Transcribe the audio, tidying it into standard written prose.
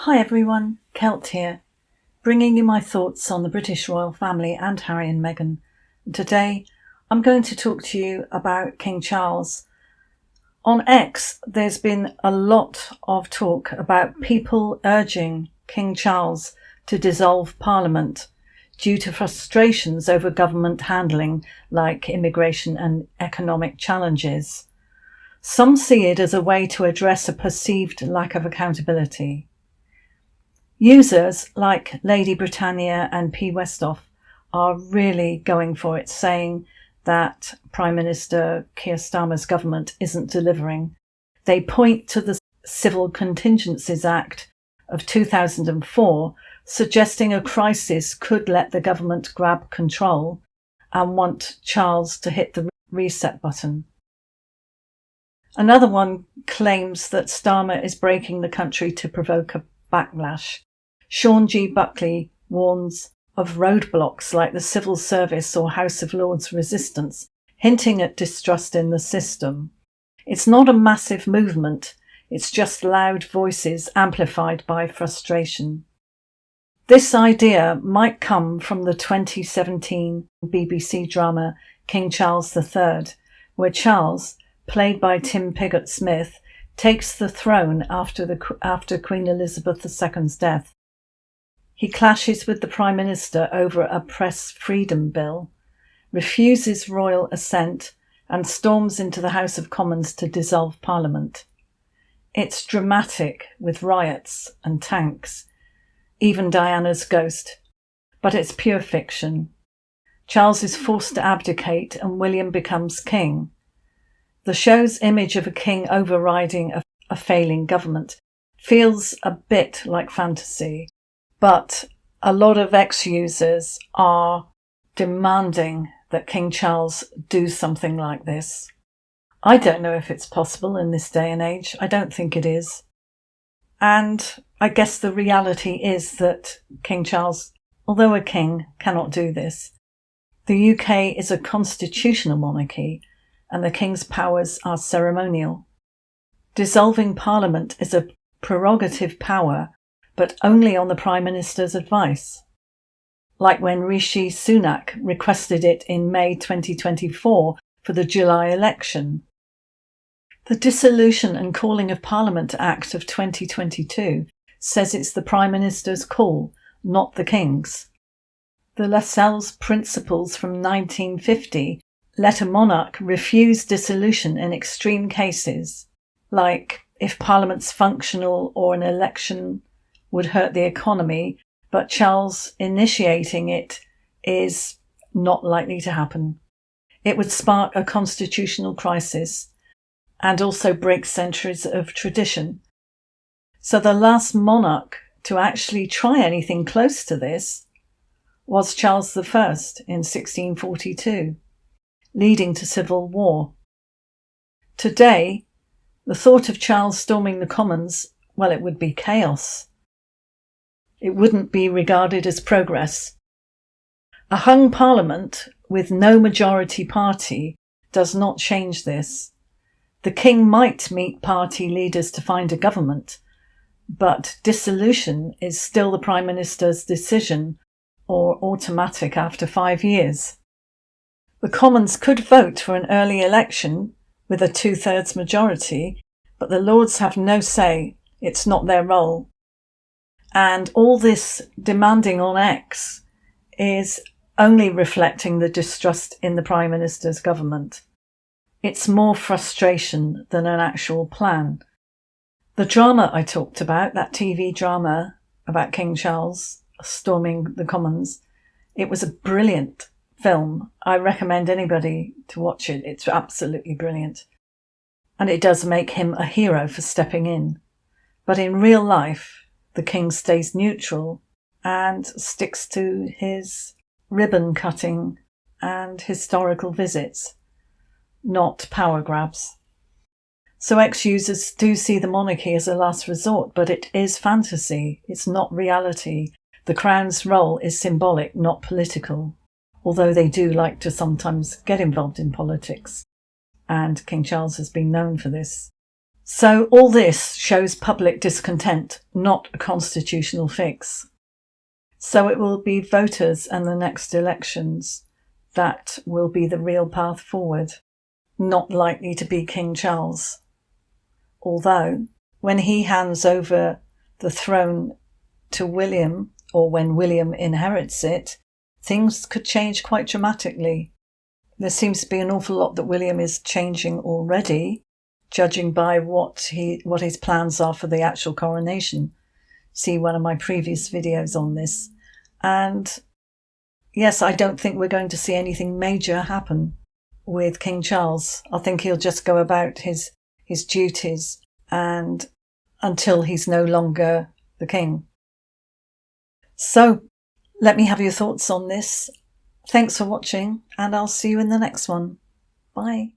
Hi everyone, Kelt here, bringing you my thoughts on the British royal family and Harry and Meghan. Today I'm going to talk to you about King Charles. On X, there's been a lot of talk about people urging King Charles to dissolve Parliament due to frustrations over government handling like immigration and economic challenges. Some see it as a way to address a perceived lack of accountability. Users like Lady Britannia and P. Westhoff are really going for it, saying that Prime Minister Keir Starmer's government isn't delivering. They point to the Civil Contingencies Act of 2004, suggesting a crisis could let the government grab control and want Charles to hit the reset button. Another one claims that Starmer is breaking the country to provoke a backlash. Sean G. Buckley warns of roadblocks like the civil service or House of Lords resistance, hinting at distrust in the system. It's not a massive movement, it's just loud voices amplified by frustration. This idea might come from the 2017 BBC drama King Charles III, where Charles, played by Tim Pigott-Smith, takes the throne after Queen Elizabeth II's death. He clashes with the Prime Minister over a press freedom bill, refuses royal assent, and storms into the House of Commons to dissolve Parliament. It's dramatic, with riots and tanks, even Diana's ghost, but it's pure fiction. Charles is forced to abdicate and William becomes king. The show's image of a king overriding a failing government feels a bit like fantasy, but a lot of ex-users are demanding that King Charles do something like this. I don't know if it's possible in this day and age. I don't think it is. And I guess the reality is that King Charles, although a king, cannot do this. The UK is a constitutional monarchy and the king's powers are ceremonial. Dissolving Parliament is a prerogative power, but only on the Prime Minister's advice. Like when Rishi Sunak requested it in May 2024 for the July election. The Dissolution and Calling of Parliament Act of 2022 says it's the Prime Minister's call, not the King's. The Lascelles Principles from 1950 let a monarch refuse dissolution in extreme cases, like if Parliament's functional or an election would hurt the economy, but Charles initiating it is not likely to happen. It would spark a constitutional crisis and also break centuries of tradition. So the last monarch to actually try anything close to this was Charles I in 1642, leading to civil war. Today, the thought of Charles storming the Commons, well, it would be chaos. It wouldn't be regarded as progress. A hung parliament with no majority party does not change this. The king might meet party leaders to find a government, but dissolution is still the Prime Minister's decision or automatic after 5 years. The Commons could vote for an early election with a 2/3 majority, but the Lords have no say. It's not their role. And all this demanding on X is only reflecting the distrust in the Prime Minister's government. It's more frustration than an actual plan. The drama I talked about, that TV drama about King Charles storming the Commons, it was a brilliant film. I recommend anybody to watch it. It's absolutely brilliant. And it does make him a hero for stepping in. But in real life, the king stays neutral and sticks to his ribbon cutting and historical visits, not power grabs. So ex-users do see the monarchy as a last resort, but it is fantasy. It's not reality. The Crown's role is symbolic, not political, although they do like to sometimes get involved in politics. And King Charles has been known for this. So all this shows public discontent, not a constitutional fix. So it will be voters and the next elections that will be the real path forward, not likely to be King Charles. Although, when he hands over the throne to William, or when William inherits it, things could change quite dramatically. There seems to be an awful lot that William is changing already, judging by what his plans are for the actual coronation. See one of my previous videos on this. And yes, I don't think we're going to see anything major happen with King Charles. I think he'll just go about his duties and until he's no longer the king. So let me have your thoughts on this. Thanks for watching, and I'll see you in the next one. Bye.